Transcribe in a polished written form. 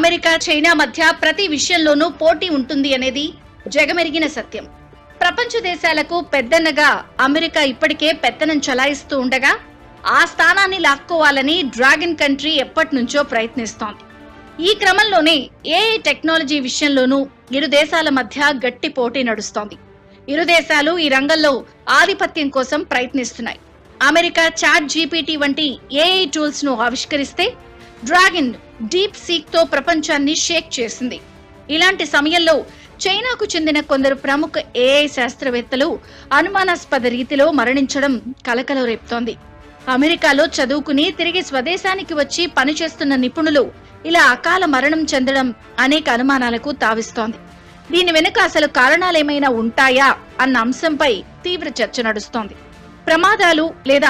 America, China మధ్య ప్రతి విషయంలోనూ పోటీ ఉంటుంది అనేది జగమెరిగిన సత్యం. ప్రపంచ దేశాలకు పెద్దన్నగా అమెరికా ఇప్పటికే పెత్తనం చలాయిస్తూ ఉండగా ఆ స్థానాన్ని లాక్కోవాలని డ్రాగన్ కంట్రీ ఎప్పటినుంచో ప్రయత్నిస్తోంది. ఈ క్రమంలోనే ఏఐ టెక్నాలజీ విషయంలోనూ ఇరు దేశాల మధ్య గట్టి పోటీ నడుస్తోంది. ఇరు దేశాలు ఈ రంగంలో ఆధిపత్యం కోసం ప్రయత్నిస్తున్నాయి. అమెరికా చాట్ జీపీటీ వంటి ఏఐ టూల్స్ ను ఆవిష్కరిస్తే డ్రాగన్ డీప్ సీక్ తో ప్రపంచాన్ని షేక్ చేసింది. ఇలాంటి సమయంలో చైనాకు చెందిన కొందరు ప్రముఖ ఏఐ శాస్త్రవేత్తలు అనుమానాస్పద రీతిలో మరణించడం కలకలం రేపుతోంది. అమెరికాలో చదువుకుని తిరిగి స్వదేశానికి వచ్చి పనిచేస్తున్న నిపుణులు ఇలా అకాల మరణం చెందడం అనేక అనుమానాలకు తావిస్తోంది. దీని వెనుక అసలు కారణాలేమైనా ఉంటాయా అన్న అంశంపై తీవ్ర చర్చ నడుస్తోంది. ప్రమాదాలు లేదా